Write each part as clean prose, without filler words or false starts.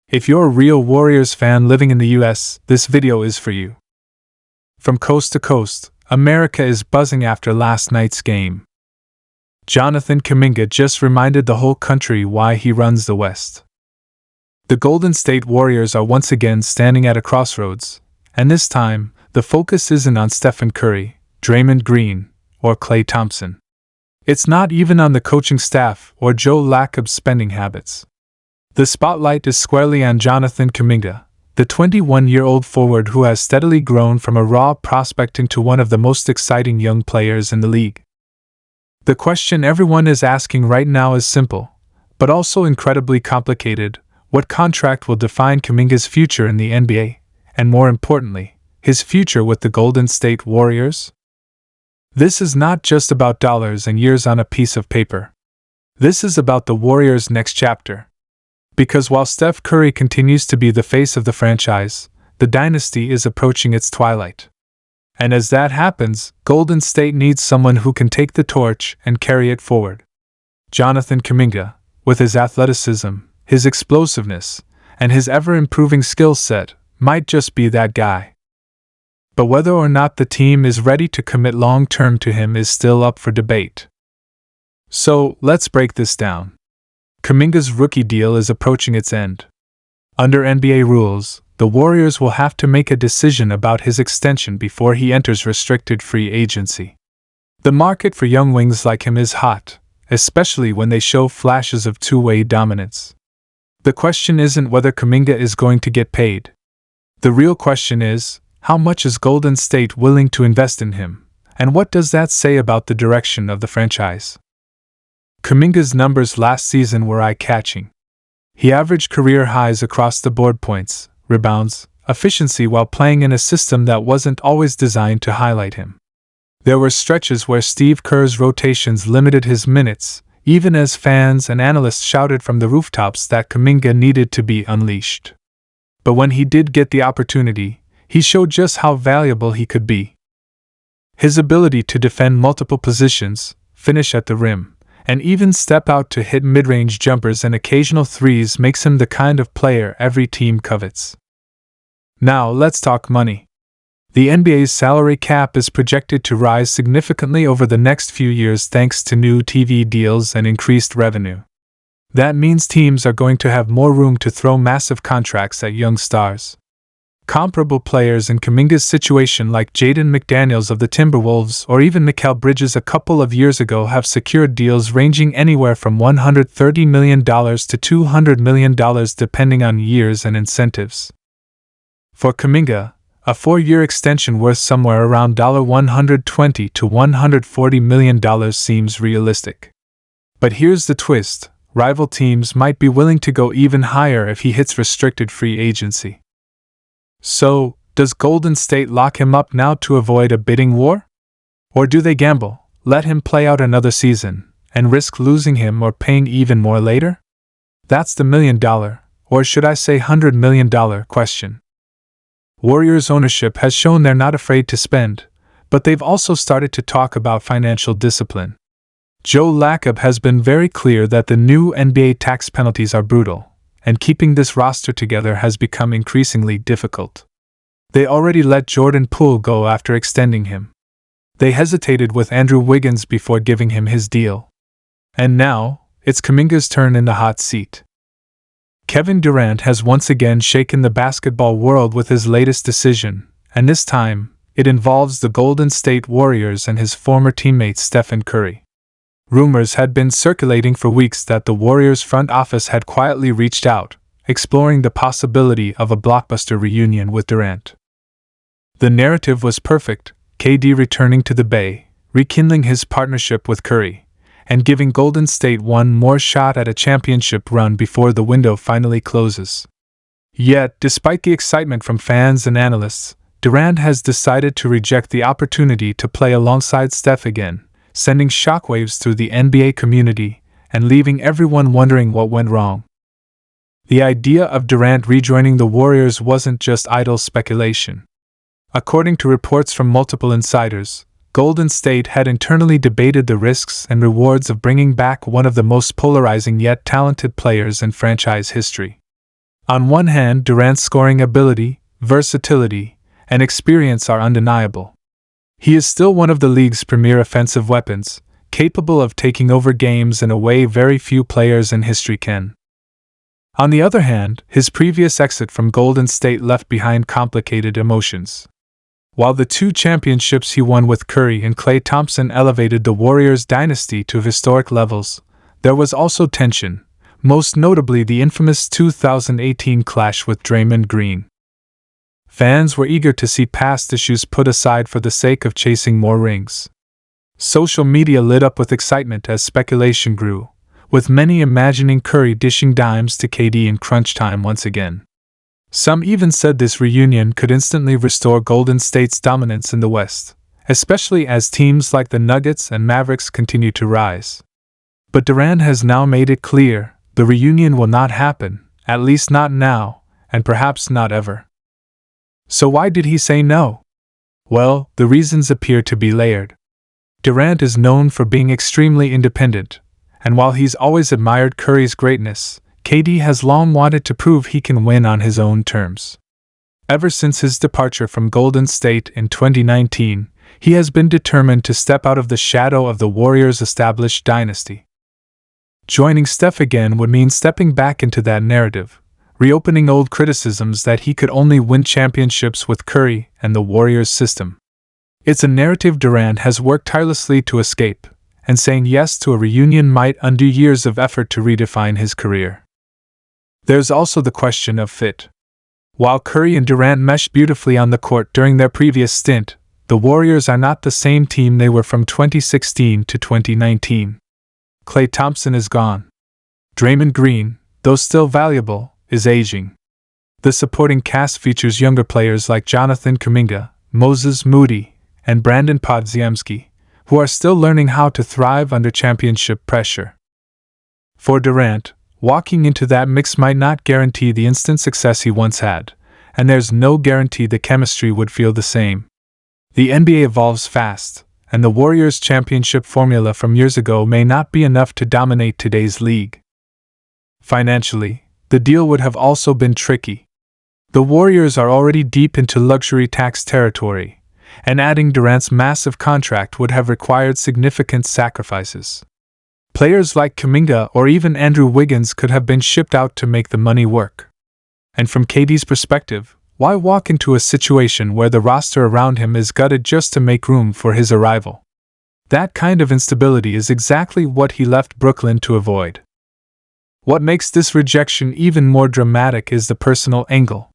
If you're a real Warriors fan living in the US, this video is for you. From coast to coast, America is buzzing after last night's game. Jonathan Kuminga just reminded the whole country why he runs the West. The Golden State Warriors are once again standing at a crossroads, and this time, the focus isn't on Steph Curry, Draymond Green, or Klay Thompson. It's not even on the coaching staff or Joe Lacob's spending habits. The spotlight is squarely on Jonathan Kuminga, the 21-year-old forward who has steadily grown from a raw prospect into one of the most exciting young players in the league. The question everyone is asking right now is simple, but also incredibly complicated. What contract will define Kuminga's future in the NBA, and more importantly, his future with the Golden State Warriors? This is not just about dollars and years on a piece of paper. This is about the Warriors' next chapter. Because while Steph Curry continues to be the face of the franchise, the dynasty is approaching its twilight. And as that happens, Golden State needs someone who can take the torch and carry it forward. Jonathan Kuminga, with his athleticism, his explosiveness, and his ever-improving skill set, might just be that guy. But whether or not the team is ready to commit long-term to him is still up for debate. So, let's break this down. Kuminga's rookie deal is approaching its end. Under NBA rules, the Warriors will have to make a decision about his extension before he enters restricted free agency. The market for young wings like him is hot, especially when they show flashes of two-way dominance. The question isn't whether Kuminga is going to get paid. The real question is, how much is Golden State willing to invest in him, and what does that say about the direction of the franchise? Kuminga's numbers last season were eye-catching. He averaged career highs across the board: points, rebounds, efficiency, while playing in a system that wasn't always designed to highlight him. There were stretches where Steve Kerr's rotations limited his minutes, even as fans and analysts shouted from the rooftops that Kuminga needed to be unleashed. But when he did get the opportunity, he showed just how valuable he could be. His ability to defend multiple positions, finish at the rim, and even step out to hit mid-range jumpers and occasional threes makes him the kind of player every team covets. Now let's talk money. The NBA's salary cap is projected to rise significantly over the next few years thanks to new TV deals and increased revenue. That means teams are going to have more room to throw massive contracts at young stars. Comparable players in Kuminga's situation like Jaden McDaniels of the Timberwolves or even Mikal Bridges a couple of years ago have secured deals ranging anywhere from $130 million to $200 million depending on years and incentives. For Kuminga, a 4-year extension worth somewhere around $120 to $140 million seems realistic. But here's the twist: rival teams might be willing to go even higher if he hits restricted free agency. So, does Golden State lock him up now to avoid a bidding war? Or do they gamble, let him play out another season, and risk losing him or paying even more later? That's the $1 million, or should I say $100 million question. Warriors ownership has shown they're not afraid to spend, but they've also started to talk about financial discipline. Joe Lacob has been very clear that the new NBA tax penalties are brutal, and keeping this roster together has become increasingly difficult. They already let Jordan Poole go after extending him. They hesitated with Andrew Wiggins before giving him his deal. And now, it's Kuminga's turn in the hot seat. Kevin Durant has once again shaken the basketball world with his latest decision, and this time, it involves the Golden State Warriors and his former teammate Steph Curry. Rumors had been circulating for weeks that the Warriors front office had quietly reached out, exploring the possibility of a blockbuster reunion with Durant. The narrative was perfect: KD returning to the Bay, rekindling his partnership with Curry, and giving Golden State one more shot at a championship run before the window finally closes. Yet, despite the excitement from fans and analysts, Durant has decided to reject the opportunity to play alongside Steph again, sending shockwaves through the NBA community and leaving everyone wondering what went wrong. The idea of Durant rejoining the Warriors wasn't just idle speculation. According to reports from multiple insiders, Golden State had internally debated the risks and rewards of bringing back one of the most polarizing yet talented players in franchise history. On one hand, Durant's scoring ability, versatility, and experience are undeniable. He is still one of the league's premier offensive weapons, capable of taking over games in a way very few players in history can. On the other hand, his previous exit from Golden State left behind complicated emotions. While the 2 championships he won with Curry and Klay Thompson elevated the Warriors' dynasty to historic levels, there was also tension, most notably the infamous 2018 clash with Draymond Green. Fans were eager to see past issues put aside for the sake of chasing more rings. Social media lit up with excitement as speculation grew, with many imagining Curry dishing dimes to KD in crunch time once again. Some even said this reunion could instantly restore Golden State's dominance in the West, especially as teams like the Nuggets and Mavericks continue to rise. But Durant has now made it clear the reunion will not happen, at least not now, and perhaps not ever. So why did he say no? Well, the reasons appear to be layered. Durant is known for being extremely independent, and while he's always admired Curry's greatness, KD has long wanted to prove he can win on his own terms. Ever since his departure from Golden State in 2019, he has been determined to step out of the shadow of the Warriors' established dynasty. Joining Steph again would mean stepping back into that narrative, reopening old criticisms that he could only win championships with Curry and the Warriors system. It's a narrative Durant has worked tirelessly to escape, and saying yes to a reunion might undo years of effort to redefine his career. There's also the question of fit. While Curry and Durant meshed beautifully on the court during their previous stint, the Warriors are not the same team they were from 2016 to 2019. Klay Thompson is gone. Draymond Green, though still valuable, is aging. The supporting cast features younger players like Jonathan Kuminga, Moses Moody, and Brandon Podziemski, who are still learning how to thrive under championship pressure. For Durant, walking into that mix might not guarantee the instant success he once had, and there's no guarantee the chemistry would feel the same. The NBA evolves fast, and the Warriors' championship formula from years ago may not be enough to dominate today's league. Financially, the deal would have also been tricky. The Warriors are already deep into luxury tax territory, and adding Durant's massive contract would have required significant sacrifices. Players like Kuminga or even Andrew Wiggins could have been shipped out to make the money work. And from KD's perspective, why walk into a situation where the roster around him is gutted just to make room for his arrival? That kind of instability is exactly what he left Brooklyn to avoid. What makes this rejection even more dramatic is the personal angle.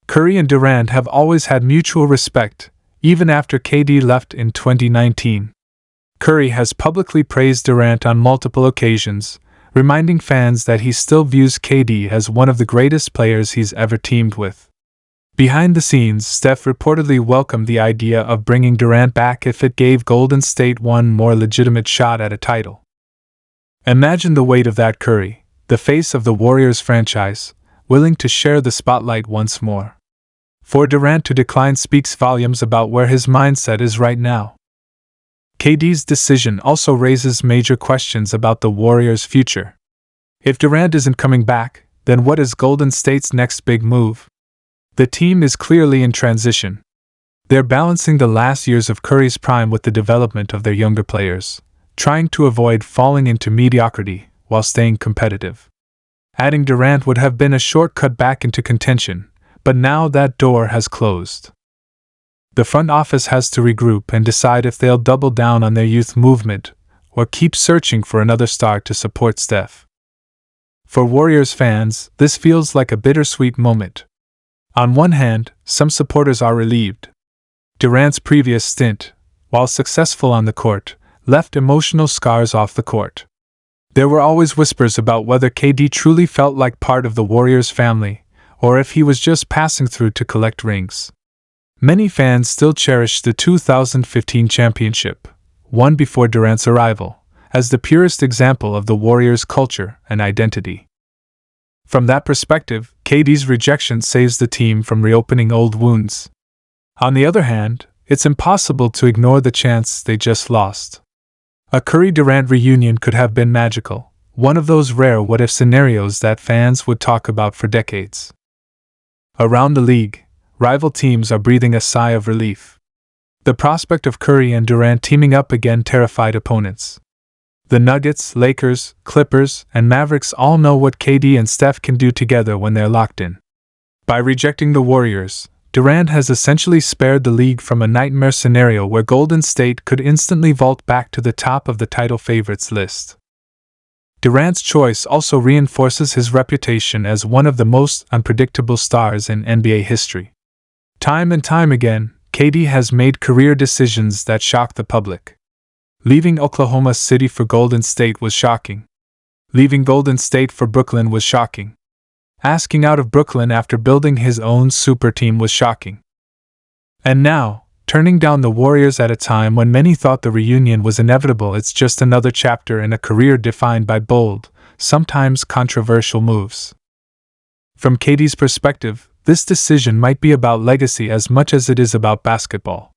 Curry and Durant have always had mutual respect, even after KD left in 2019. Curry has publicly praised Durant on multiple occasions, reminding fans that he still views KD as one of the greatest players he's ever teamed with. Behind the scenes, Steph reportedly welcomed the idea of bringing Durant back if it gave Golden State one more legitimate shot at a title. Imagine the weight of that: Curry, the face of the Warriors franchise, willing to share the spotlight once more. For Durant to decline speaks volumes about where his mindset is right now. KD's decision also raises major questions about the Warriors' future. If Durant isn't coming back, then what is Golden State's next big move? The team is clearly in transition. They're balancing the last years of Curry's prime with the development of their younger players, trying to avoid falling into mediocrity while staying competitive. Adding Durant would have been a shortcut back into contention, but now that door has closed. The front office has to regroup and decide if they'll double down on their youth movement or keep searching for another star to support Steph. For Warriors fans, this feels like a bittersweet moment. On one hand, some supporters are relieved. Durant's previous stint, while successful on the court, left emotional scars off the court. There were always whispers about whether KD truly felt like part of the Warriors family, or if he was just passing through to collect rings. Many fans still cherish the 2015 championship, won before Durant's arrival, as the purest example of the Warriors' culture and identity. From that perspective, KD's rejection saves the team from reopening old wounds. On the other hand, it's impossible to ignore the chance they just lost. A Curry-Durant reunion could have been magical, one of those rare what-if scenarios that fans would talk about for decades. Around the league, rival teams are breathing a sigh of relief. The prospect of Curry and Durant teaming up again terrified opponents. The Nuggets, Lakers, Clippers, and Mavericks all know what KD and Steph can do together when they're locked in. By rejecting the Warriors, Durant has essentially spared the league from a nightmare scenario where Golden State could instantly vault back to the top of the title favorites list. Durant's choice also reinforces his reputation as one of the most unpredictable stars in NBA history. Time and time again, KD has made career decisions that shock the public. Leaving Oklahoma City for Golden State was shocking. Leaving Golden State for Brooklyn was shocking. Asking out of Brooklyn after building his own super team was shocking. And now, turning down the Warriors at a time when many thought the reunion was inevitable, it's just another chapter in a career defined by bold, sometimes controversial moves. From KD's perspective, this decision might be about legacy as much as it is about basketball.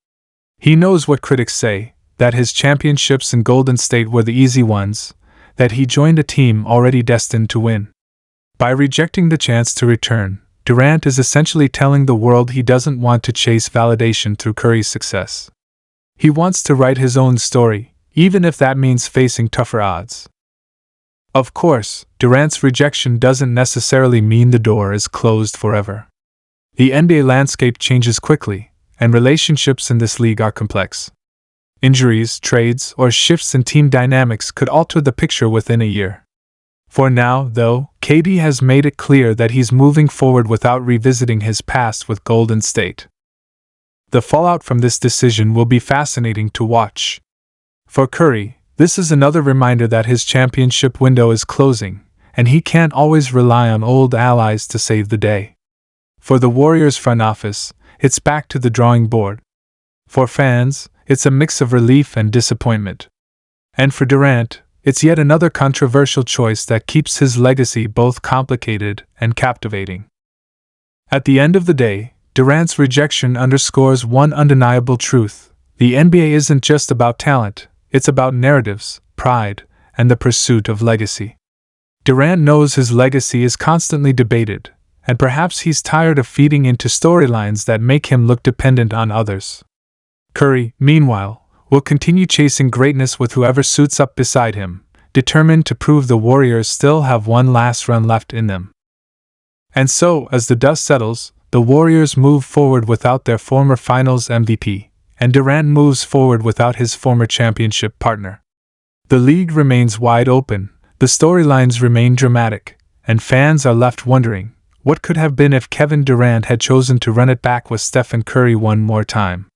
He knows what critics say, that his championships in Golden State were the easy ones, that he joined a team already destined to win. By rejecting the chance to return, Durant is essentially telling the world he doesn't want to chase validation through Curry's success. He wants to write his own story, even if that means facing tougher odds. Of course, Durant's rejection doesn't necessarily mean the door is closed forever. The NBA landscape changes quickly, and relationships in this league are complex. Injuries, trades, or shifts in team dynamics could alter the picture within a year. For now, though, KD has made it clear that he's moving forward without revisiting his past with Golden State. The fallout from this decision will be fascinating to watch. For Curry, this is another reminder that his championship window is closing, and he can't always rely on old allies to save the day. For the Warriors front office, it's back to the drawing board. For fans, it's a mix of relief and disappointment. And for Durant, it's yet another controversial choice that keeps his legacy both complicated and captivating. At the end of the day, Durant's rejection underscores one undeniable truth: the NBA isn't just about talent, it's about narratives, pride, and the pursuit of legacy. Durant knows his legacy is constantly debated, and perhaps he's tired of feeding into storylines that make him look dependent on others. Curry, meanwhile, will continue chasing greatness with whoever suits up beside him, determined to prove the Warriors still have one last run left in them. And so, as the dust settles, the Warriors move forward without their former Finals MVP, and Durant moves forward without his former championship partner. The league remains wide open, the storylines remain dramatic, and fans are left wondering, what could have been if Kevin Durant had chosen to run it back with Stephen Curry one more time?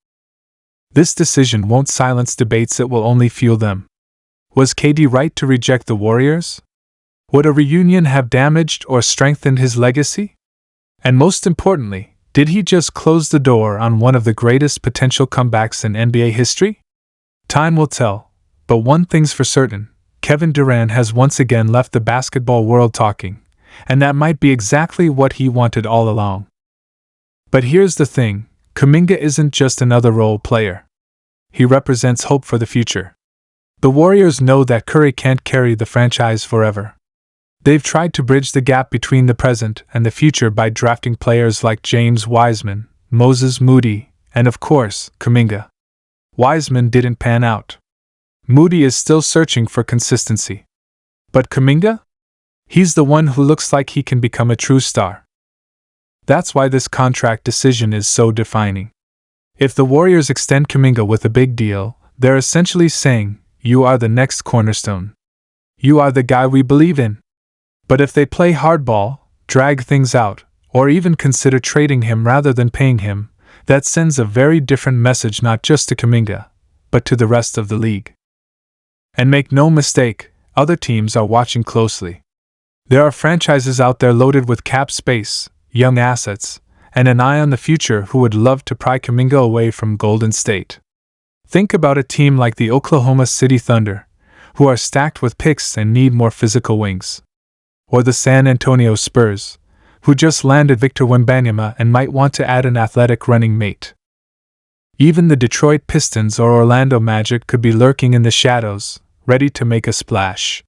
This decision won't silence debates, it will only fuel them. Was KD right to reject the Warriors? Would a reunion have damaged or strengthened his legacy? And most importantly, did he just close the door on one of the greatest potential comebacks in NBA history? Time will tell, but one thing's for certain: Kevin Durant has once again left the basketball world talking, and that might be exactly what he wanted all along. But here's the thing: Kuminga isn't just another role player. He represents hope for the future. The Warriors know that Curry can't carry the franchise forever. They've tried to bridge the gap between the present and the future by drafting players like James Wiseman, Moses Moody, and of course, Kuminga. Wiseman didn't pan out. Moody is still searching for consistency. But Kuminga? He's the one who looks like he can become a true star. That's why this contract decision is so defining. If the Warriors extend Kuminga with a big deal, they're essentially saying, "You are the next cornerstone. You are the guy we believe in." But if they play hardball, drag things out, or even consider trading him rather than paying him, that sends a very different message not just to Kuminga, but to the rest of the league. And make no mistake, other teams are watching closely. There are franchises out there loaded with cap space, young assets, and an eye on the future who would love to pry Kuminga away from Golden State. Think about a team like the Oklahoma City Thunder, who are stacked with picks and need more physical wings. Or the San Antonio Spurs, who just landed Victor Wembanyama and might want to add an athletic running mate. Even the Detroit Pistons or Orlando Magic could be lurking in the shadows, ready to make a splash.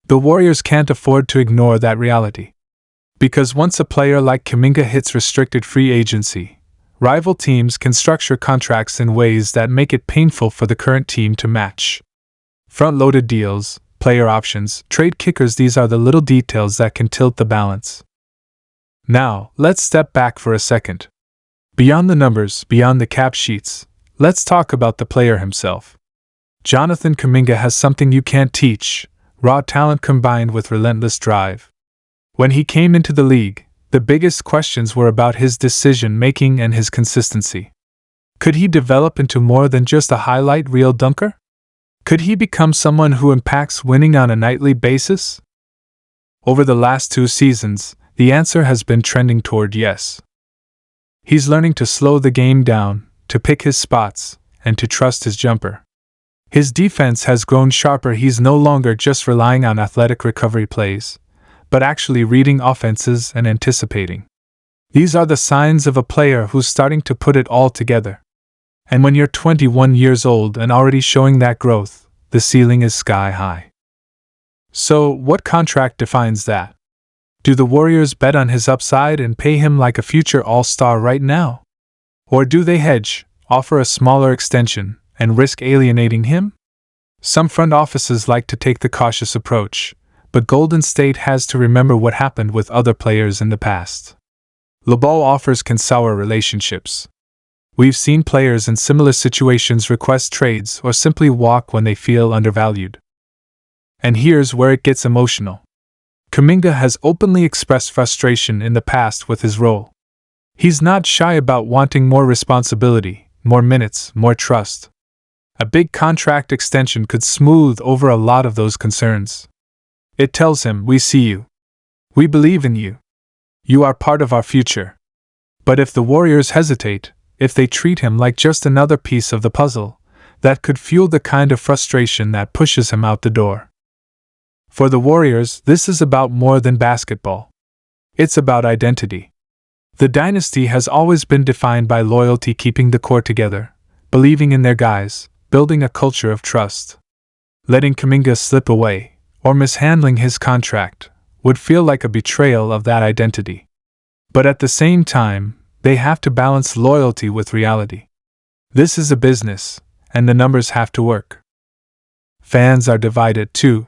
The Warriors can't afford to ignore that reality. Because once a player like Kuminga hits restricted free agency, rival teams can structure contracts in ways that make it painful for the current team to match. Front-loaded deals, player options, trade kickers, these are the little details that can tilt the balance. Now, let's step back for a second. Beyond the numbers, beyond the cap sheets, let's talk about the player himself. Jonathan Kuminga has something you can't teach: raw talent combined with relentless drive. When he came into the league, the biggest questions were about his decision-making and his consistency. Could he develop into more than just a highlight reel dunker? Could he become someone who impacts winning on a nightly basis? Over the last 2 seasons, the answer has been trending toward yes. He's learning to slow the game down, to pick his spots, and to trust his jumper. His defense has grown sharper. He's no longer just relying on athletic recovery plays, but actually reading offenses and anticipating. These are the signs of a player who's starting to put it all together. And when you're 21 years old and already showing that growth, the ceiling is sky high. So, what contract defines that? Do the Warriors bet on his upside and pay him like a future all-star right now? Or do they hedge, offer a smaller extension, and risk alienating him? Some front offices like to take the cautious approach, but Golden State has to remember what happened with other players in the past. Lowball offers can sour relationships. We've seen players in similar situations request trades or simply walk when they feel undervalued. And here's where it gets emotional. Kuminga has openly expressed frustration in the past with his role. He's not shy about wanting more responsibility, more minutes, more trust. A big contract extension could smooth over a lot of those concerns. It tells him, we see you. We believe in you. You are part of our future. But if the Warriors hesitate, if they treat him like just another piece of the puzzle, that could fuel the kind of frustration that pushes him out the door. For the Warriors, this is about more than basketball. It's about identity. The dynasty has always been defined by loyalty, keeping the core together, believing in their guys, building a culture of trust. Letting Kuminga slip away, or mishandling his contract, would feel like a betrayal of that identity. But at the same time, they have to balance loyalty with reality. This is a business, and the numbers have to work. Fans are divided too.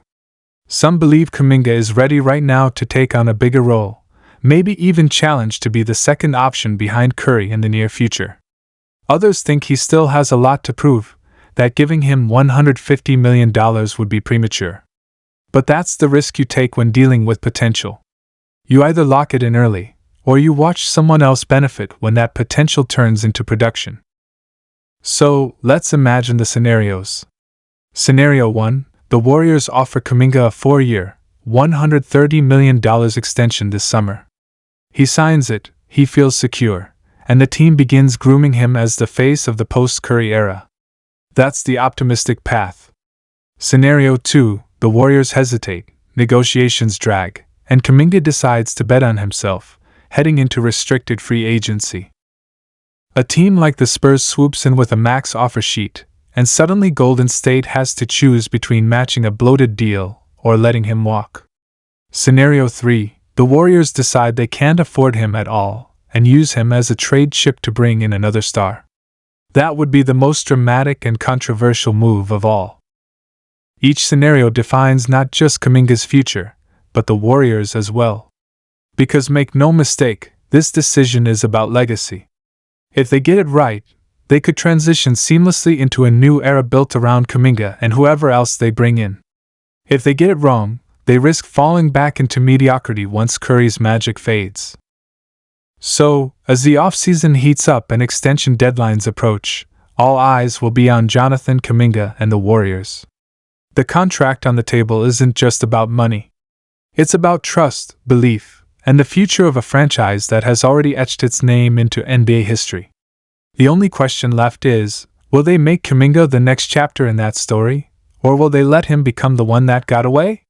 Some believe Kuminga is ready right now to take on a bigger role, maybe even challenge to be the second option behind Curry in the near future. Others think he still has a lot to prove, that giving him $150 million would be premature. But that's the risk you take when dealing with potential. You either lock it in early, or you watch someone else benefit when that potential turns into production. So, let's imagine the scenarios. Scenario 1, the Warriors offer Kuminga a 4-year, $130 million extension this summer. He signs it, he feels secure, and the team begins grooming him as the face of the post-Curry era. That's the optimistic path. Scenario 2, the Warriors hesitate, negotiations drag, and Kuminga decides to bet on himself, heading into restricted free agency. A team like the Spurs swoops in with a max offer sheet, and suddenly Golden State has to choose between matching a bloated deal or letting him walk. Scenario 3, the Warriors decide they can't afford him at all, and use him as a trade chip to bring in another star. That would be the most dramatic and controversial move of all. Each scenario defines not just Kuminga's future, but the Warriors as well. Because make no mistake, this decision is about legacy. If they get it right, they could transition seamlessly into a new era built around Kuminga and whoever else they bring in. If they get it wrong, they risk falling back into mediocrity once Curry's magic fades. So, as the offseason heats up and extension deadlines approach, all eyes will be on Jonathan Kuminga and the Warriors. The contract on the table isn't just about money. It's about trust, belief, and the future of a franchise that has already etched its name into NBA history. The only question left is, will they make Kuminga the next chapter in that story, or will they let him become the one that got away?